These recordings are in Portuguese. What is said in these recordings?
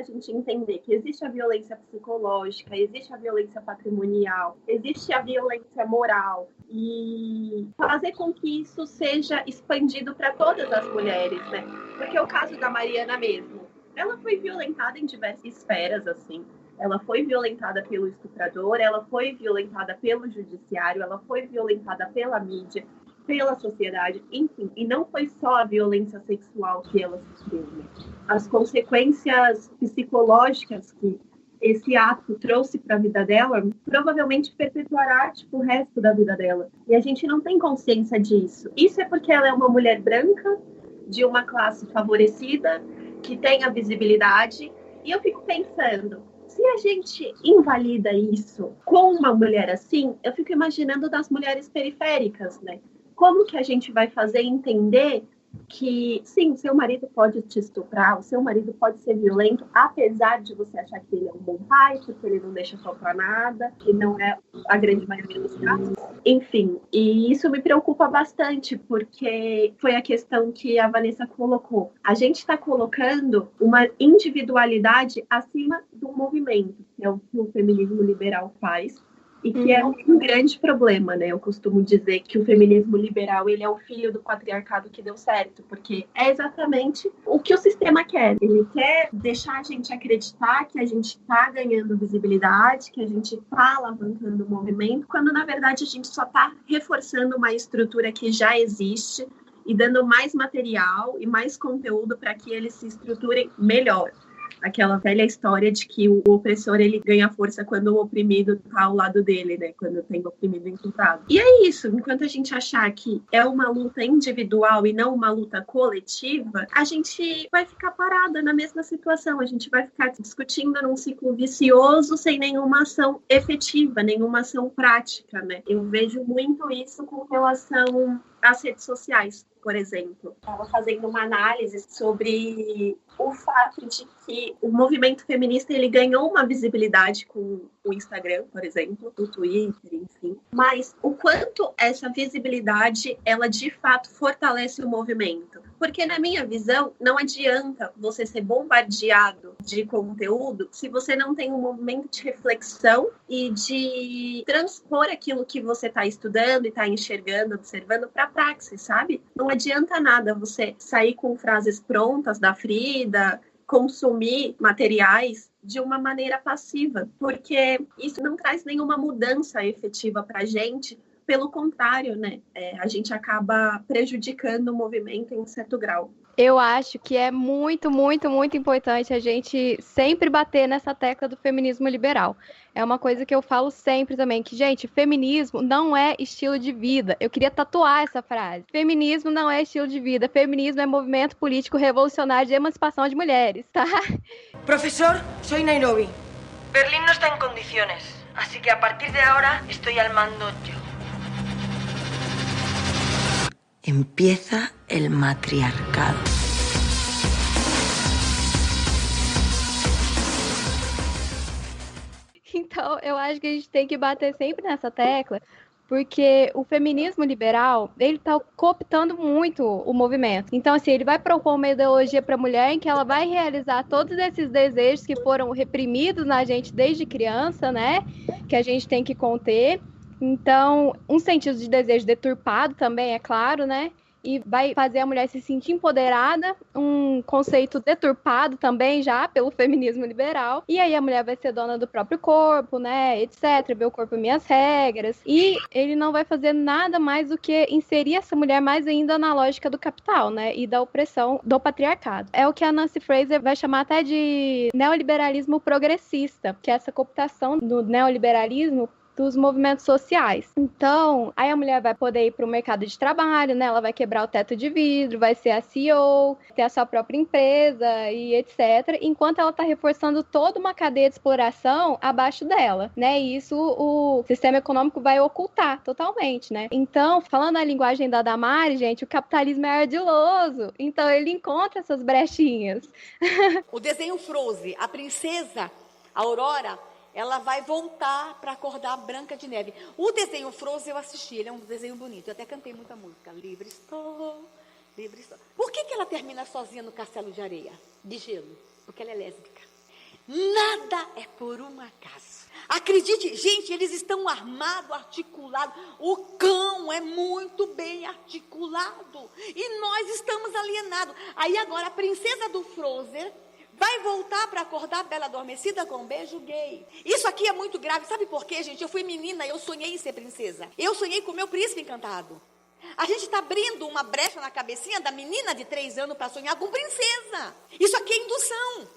gente entender que existe a violência psicológica, existe a violência patrimonial, existe a violência moral, e fazer com que isso seja expandido para todas as mulheres, né? Porque o caso da Mariana mesmo, ela foi violentada em diversas esferas, assim. Ela foi violentada pelo estuprador, ela foi violentada pelo judiciário, ela foi violentada pela mídia, pela sociedade, enfim. E não foi só a violência sexual que ela sofreu, né? As consequências psicológicas que esse ato trouxe para a vida dela, provavelmente perpetuará o resto da vida dela. E a gente não tem consciência disso. Isso é porque ela é uma mulher branca, de uma classe favorecida, que tem a visibilidade. E eu fico pensando, se a gente invalida isso com uma mulher assim, eu fico imaginando das mulheres periféricas, né? Como que a gente vai fazer entender que, sim, seu marido pode te estuprar, o seu marido pode ser violento, apesar de você achar que ele é um bom pai, porque ele não deixa faltar nada, que não é a grande maioria dos casos. Enfim, e isso me preocupa bastante, porque foi a questão que a Vanessa colocou. A gente está colocando uma individualidade acima do movimento, que é o que o feminismo liberal faz. E que é um grande problema, né? Eu costumo dizer que o feminismo liberal, ele é o filho do patriarcado que deu certo, porque é exatamente o que o sistema quer. Ele quer deixar a gente acreditar que a gente está ganhando visibilidade, que a gente está alavancando o movimento, quando na verdade a gente só está reforçando uma estrutura que já existe e dando mais material e mais conteúdo para que eles se estruturem melhor. Aquela velha história de que o opressor, ele ganha força quando o oprimido está ao lado dele, né? Quando tem o oprimido infiltrado. E é isso, enquanto a gente achar que é uma luta individual e não uma luta coletiva, a gente vai ficar parada na mesma situação, a gente vai ficar discutindo num ciclo vicioso sem nenhuma ação efetiva, nenhuma ação prática, né? Eu vejo muito isso com relação às redes sociais, por exemplo. Estava fazendo uma análise sobre o fato de que o movimento feminista, ele ganhou uma visibilidade com o Instagram, por exemplo, o Twitter, enfim. Mas o quanto essa visibilidade, ela de fato fortalece o movimento? Porque na minha visão, não adianta você ser bombardeado de conteúdo se você não tem um movimento de reflexão e de transpor aquilo que você está estudando e está enxergando, observando para a praxis, sabe? Não adianta nada você sair com frases prontas da Frida, consumir materiais de uma maneira passiva, porque isso não traz nenhuma mudança efetiva para a gente. Pelo contrário, né? A gente acaba prejudicando o movimento em certo grau. Eu acho que é muito, muito, muito importante a gente sempre bater nessa tecla do feminismo liberal. É uma coisa que eu falo sempre também, que, gente, feminismo não é estilo de vida. Eu queria tatuar essa frase. Feminismo não é estilo de vida. Feminismo é movimento político revolucionário de emancipação de mulheres, tá? Professor, soy Nairobi. Berlín no está en condiciones, así que a partir de ahora estoy al mando yo. Empieza el matriarcado. Então, eu acho que a gente tem que bater sempre nessa tecla, porque o feminismo liberal, ele tá cooptando muito o movimento. Então, assim, ele vai propor uma ideologia para a mulher em que ela vai realizar todos esses desejos que foram reprimidos na gente desde criança, né? Que a gente tem que conter. Então, um sentido de desejo deturpado também, é claro, né? E vai fazer a mulher se sentir empoderada, um conceito deturpado também já pelo feminismo liberal. E aí a mulher vai ser dona do próprio corpo, né, etc, meu corpo, minhas regras. E ele não vai fazer nada mais do que inserir essa mulher mais ainda na lógica do capital, né, e da opressão do patriarcado. É o que a Nancy Fraser vai chamar até de neoliberalismo progressista, que é essa cooptação do neoliberalismo dos movimentos sociais. Então, aí a mulher vai poder ir para o mercado de trabalho, né? Ela vai quebrar o teto de vidro, vai ser a CEO, ter a sua própria empresa e etc. Enquanto ela está reforçando toda uma cadeia de exploração abaixo dela, né? E isso o sistema econômico vai ocultar totalmente, né? Então, falando a linguagem da Damares, gente, o capitalismo é ardiloso. Então, ele encontra essas brechinhas. O desenho Frozen, a princesa Aurora, ela vai voltar para acordar a Branca de Neve. O desenho Frozen eu assisti, ele é um desenho bonito. Eu até cantei muita música. Livre estou, livre estou. Por que ela termina sozinha no castelo de areia, de gelo? Porque ela é lésbica. Nada é por um acaso. Acredite, gente, eles estão armados, articulados. O cão é muito bem articulado. E nós estamos alienados. Aí agora a princesa do Frozen vai voltar para acordar a Bela Adormecida com um beijo gay. Isso aqui é muito grave. Sabe por quê, gente? Eu fui menina, eu sonhei em ser princesa. Eu sonhei com o meu príncipe encantado. A gente está abrindo uma brecha na cabecinha da menina de 3 anos para sonhar com princesa. Isso aqui é indução.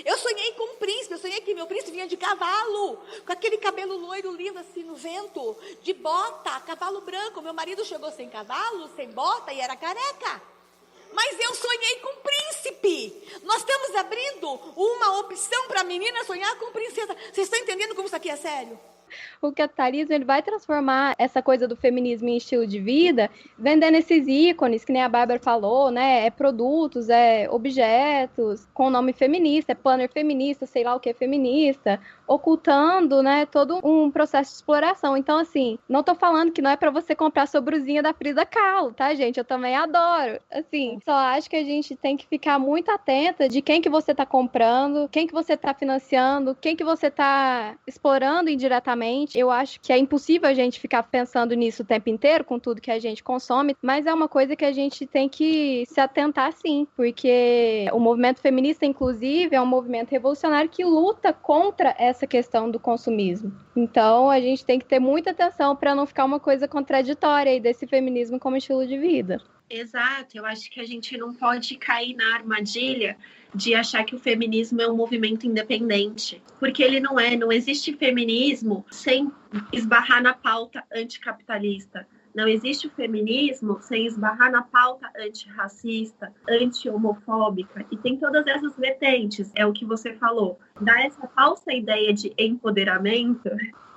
Eu sonhei com um príncipe, eu sonhei que meu príncipe vinha de cavalo, com aquele cabelo loiro lindo assim no vento, de bota, cavalo branco. Meu marido chegou sem cavalo, sem bota e era careca. Mas eu sonhei com príncipe. Nós estamos abrindo uma opção para a menina sonhar com princesa. Vocês estão entendendo como isso aqui é sério? O capitalismo ele vai transformar essa coisa do feminismo em estilo de vida, vendendo esses ícones, que nem a Bárbara falou, né? É produtos, é objetos com nome feminista, é planner feminista, sei lá o que é feminista, ocultando, né, todo um processo de exploração. Então, assim, não tô falando que não é pra você comprar sua brusinha da Frida Kahlo, tá, gente? Eu também adoro. Assim, só acho que a gente tem que ficar muito atenta de quem que você tá comprando, quem que você tá financiando, quem que você tá explorando indiretamente. Eu acho que é impossível a gente ficar pensando nisso o tempo inteiro, com tudo que a gente consome, mas é uma coisa que a gente tem que se atentar sim, porque o movimento feminista, inclusive, é um movimento revolucionário que luta contra essa questão do consumismo. Então, a gente tem que ter muita atenção para não ficar uma coisa contraditória aí desse feminismo como estilo de vida. Exato, eu acho que a gente não pode cair na armadilha de achar que o feminismo é um movimento independente, porque ele não é. Não existe feminismo sem esbarrar na pauta anticapitalista. Não existe o feminismo sem esbarrar na pauta antirracista, anti-homofóbica, e tem todas essas vertentes, é o que você falou. Dá essa falsa ideia de empoderamento,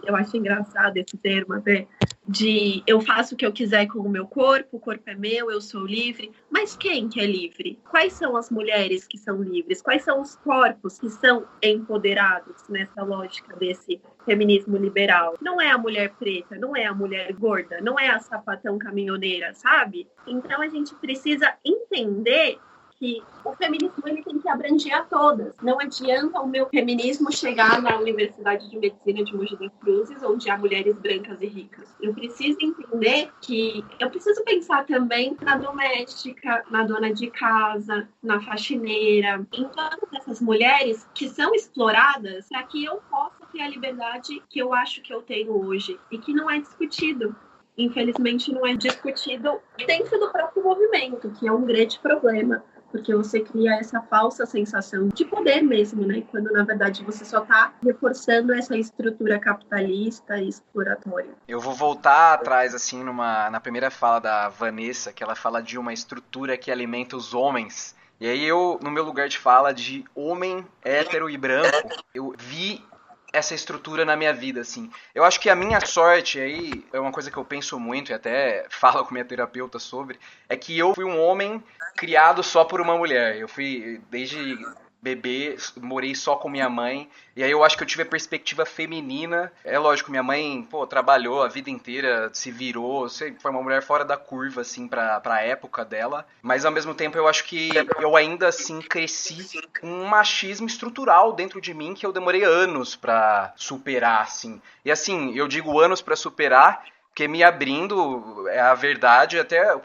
eu acho engraçado esse termo até, de eu faço o que eu quiser com o meu corpo, o corpo é meu, eu sou livre. Mas quem que é livre? Quais são as mulheres que são livres? Quais são os corpos que são empoderados nessa lógica desse feminismo liberal? Não é a mulher preta, não é a mulher gorda, não é a sapatão caminhoneira, sabe? Então a gente precisa entender que o feminismo ele tem que abranger a todas. Não adianta o meu feminismo chegar na Universidade de Medicina de Mogi das Cruzes, onde há mulheres brancas e ricas. Eu preciso entender que eu preciso pensar também na doméstica, na dona de casa, na faxineira, em todas essas mulheres que são exploradas para que eu possa ter a liberdade que eu acho que eu tenho hoje e que não é discutido. Infelizmente, não é discutido dentro do próprio movimento, que é um grande problema. Porque você cria essa falsa sensação de poder mesmo, né? Quando, na verdade, você só está reforçando essa estrutura capitalista e exploratória. Eu vou voltar atrás, assim, na primeira fala da Vanessa, que ela fala de uma estrutura que alimenta os homens. E aí eu, no meu lugar de fala de homem hétero e branco, eu vi essa estrutura na minha vida, assim. Eu acho que a minha sorte aí, é uma coisa que eu penso muito e até falo com minha terapeuta sobre, é que eu fui um homem criado só por uma mulher. Eu fui, desde bebê, morei só com minha mãe, e aí eu acho que eu tive a perspectiva feminina. É lógico, minha mãe, trabalhou a vida inteira, se virou, foi uma mulher fora da curva, assim, pra época dela, mas ao mesmo tempo eu acho que eu ainda, assim, cresci com um machismo estrutural dentro de mim que eu demorei anos pra superar, assim. E assim, eu digo anos pra superar, porque me abrindo, é a verdade, até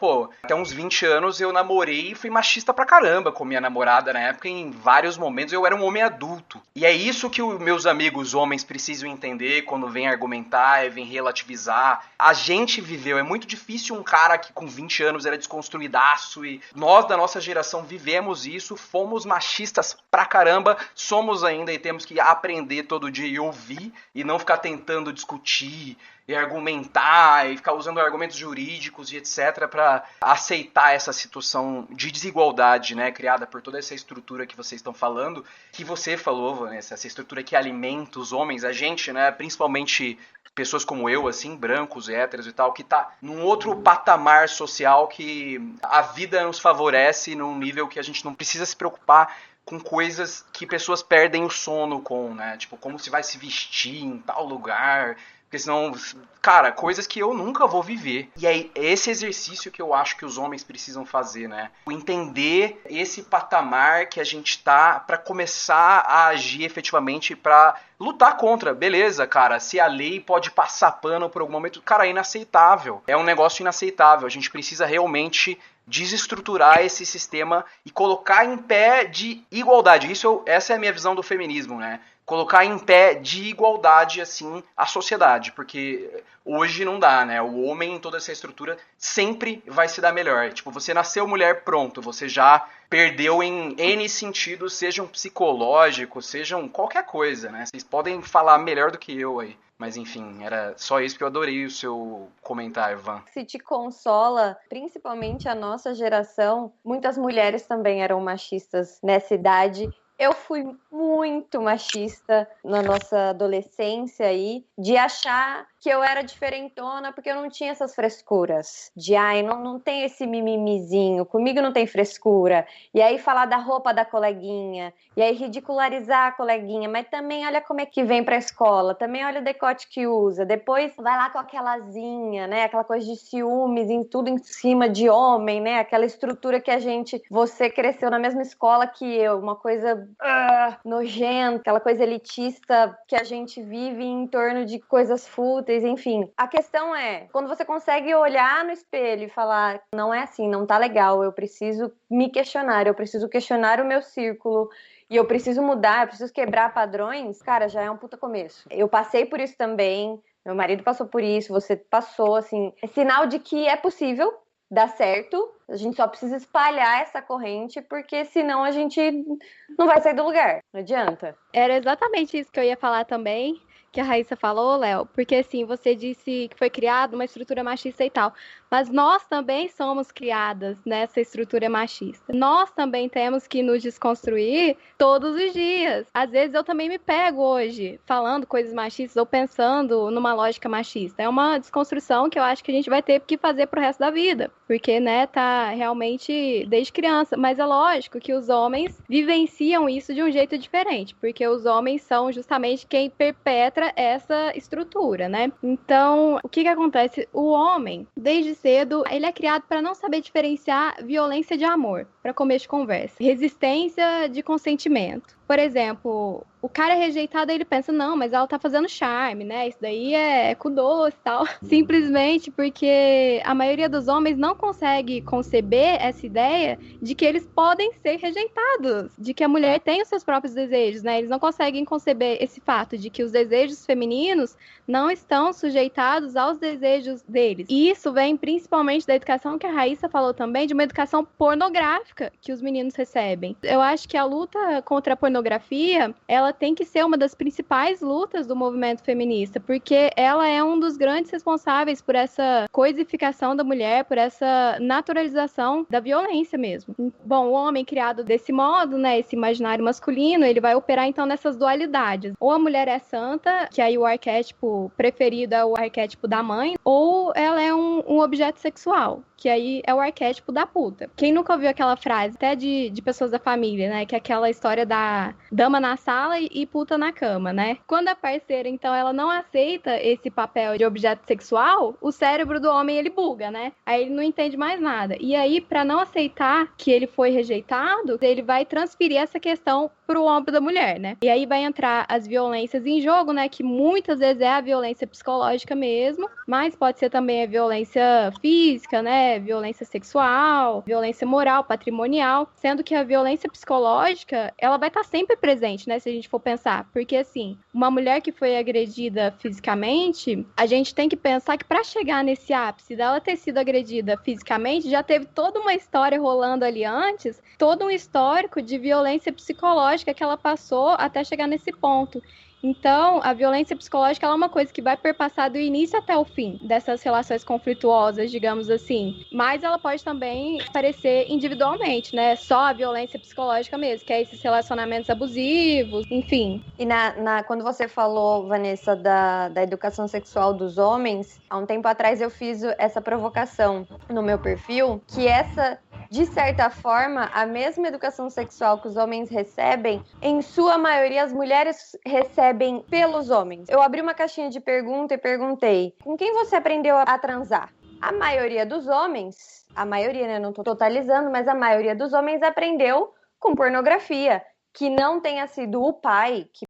uns 20 anos eu namorei e fui machista pra caramba com minha namorada na época, em vários momentos eu era um homem adulto. E é isso que os meus amigos homens precisam entender quando vêm argumentar, vêm relativizar. A gente viveu, é muito difícil um cara que com 20 anos era desconstruidaço, e nós da nossa geração vivemos isso, fomos machistas pra caramba, somos ainda e temos que aprender todo dia e ouvir, e não ficar tentando discutir e argumentar e ficar usando argumentos jurídicos e etc. para aceitar essa situação de desigualdade, né, criada por toda essa estrutura que vocês estão falando, que você falou, Vanessa, essa estrutura que alimenta os homens, a gente, né, principalmente pessoas como eu, assim, brancos, héteros e tal, que tá num outro patamar social que a vida nos favorece num nível que a gente não precisa se preocupar com coisas que pessoas perdem o sono com, né? Tipo, como se vai se vestir em tal lugar. Porque senão, cara, coisas que eu nunca vou viver. E é esse exercício que eu acho que os homens precisam fazer, né? Entender esse patamar que a gente tá pra começar a agir efetivamente pra lutar contra. Beleza, cara, se a lei pode passar pano por algum momento, cara, é inaceitável. É um negócio inaceitável. A gente precisa realmente desestruturar esse sistema e colocar em pé de igualdade. Essa é a minha visão do feminismo, né? Colocar em pé de igualdade, assim, a sociedade, porque hoje não dá, né? O homem em toda essa estrutura sempre vai se dar melhor. Tipo, você nasceu mulher, pronto, você já perdeu em N sentidos, sejam psicológicos, sejam qualquer coisa, né? Vocês podem falar melhor do que eu aí. Mas enfim, era só isso que eu adorei o seu comentário, Van. Se te consola, principalmente a nossa geração, muitas mulheres também eram machistas nessa idade. Eu fui muito machista na nossa adolescência aí, de achar que eu era diferentona porque eu não tinha essas frescuras. De, não tem esse mimimizinho, comigo não tem frescura. E aí falar da roupa da coleguinha, e aí ridicularizar a coleguinha, mas também olha como é que vem pra escola, também olha o decote que usa, depois vai lá com aquela asinha, né, aquela coisa de ciúmes, em tudo em cima de homem, né, aquela estrutura que você cresceu na mesma escola que eu, uma coisa nojenta, aquela coisa elitista que a gente vive em torno de coisas fúteis, enfim. A questão é, quando você consegue olhar no espelho e falar, não é assim, não tá legal, eu preciso me questionar, eu preciso questionar o meu círculo, e eu preciso mudar, eu preciso quebrar padrões, cara, já é um puta começo. Eu passei por isso também, meu marido passou por isso, você passou, assim, é sinal de que é possível dar certo, a gente só precisa espalhar essa corrente, porque senão a gente não vai sair do lugar, não adianta. Era exatamente isso que eu ia falar também, que a Raíssa falou, Léo, porque assim, você disse que foi criada uma estrutura machista e tal, mas nós também somos criadas nessa estrutura machista. Nós também temos que nos desconstruir todos os dias. Às vezes eu também me pego hoje falando coisas machistas ou pensando numa lógica machista. É uma desconstrução que eu acho que a gente vai ter que fazer pro resto da vida, porque, né, tá realmente desde criança. Mas é lógico que os homens vivenciam isso de um jeito diferente, porque os homens são justamente quem perpetra essa estrutura, né? Então, o que acontece? O homem, desde cedo, ele é criado para não saber diferenciar violência de amor, para começo de conversa, resistência de consentimento. Por exemplo, o cara é rejeitado, ele pensa, não, mas ela tá fazendo charme, né? Isso daí é com doce e tal. Simplesmente porque a maioria dos homens não consegue conceber essa ideia de que eles podem ser rejeitados, de que a mulher tem os seus próprios desejos, né? Eles não conseguem conceber esse fato de que os desejos femininos não estão sujeitados aos desejos deles. E isso vem principalmente da educação que a Raíssa falou também, de uma educação pornográfica que os meninos recebem. Eu acho que a luta contra a pornografia, ela tem que ser uma das principais lutas do movimento feminista, porque ela é um dos grandes responsáveis por essa coisificação da mulher, por essa naturalização da violência mesmo. Bom, o homem criado desse modo, né, esse imaginário masculino, ele vai operar então nessas dualidades. Ou a mulher é santa, que aí o arquétipo preferido é o arquétipo da mãe, ou ela é um objeto sexual, que aí é o arquétipo da puta. Quem nunca ouviu aquela frase, até de pessoas da família, né, que é aquela história da dama na sala e puta na cama, né? Quando a parceira, então, ela não aceita esse papel de objeto sexual, o cérebro do homem, ele buga, né? Aí ele não entende mais nada. E aí, pra não aceitar que ele foi rejeitado, ele vai transferir essa questão pro ombro da mulher, né? E aí vai entrar as violências em jogo, né? Que muitas vezes é a violência psicológica mesmo, mas pode ser também a violência física, né? Violência sexual, violência moral, patrimonial, sendo que a violência psicológica, ela vai estar sempre presente, né? Se a gente for pensar, porque assim, uma mulher que foi agredida fisicamente, a gente tem que pensar que para chegar nesse ápice dela ter sido agredida fisicamente, já teve toda uma história rolando ali antes, todo um histórico de violência psicológica que ela passou até chegar nesse ponto. Então, a violência psicológica ela é uma coisa que vai perpassar do início até o fim dessas relações conflituosas, digamos assim. Mas ela pode também aparecer individualmente, né? Só a violência psicológica mesmo, que é esses relacionamentos abusivos, enfim. E quando você falou, Vanessa, da educação sexual dos homens, há um tempo atrás eu fiz essa provocação no meu perfil, que essa de certa forma, a mesma educação sexual que os homens recebem, em sua maioria as mulheres recebem pelos homens. Eu abri uma caixinha de pergunta e perguntei: com quem você aprendeu a transar? A maioria dos homens, a maioria, né, não estou totalizando, mas a maioria dos homens aprendeu com pornografia. Que não tenha sido o pai que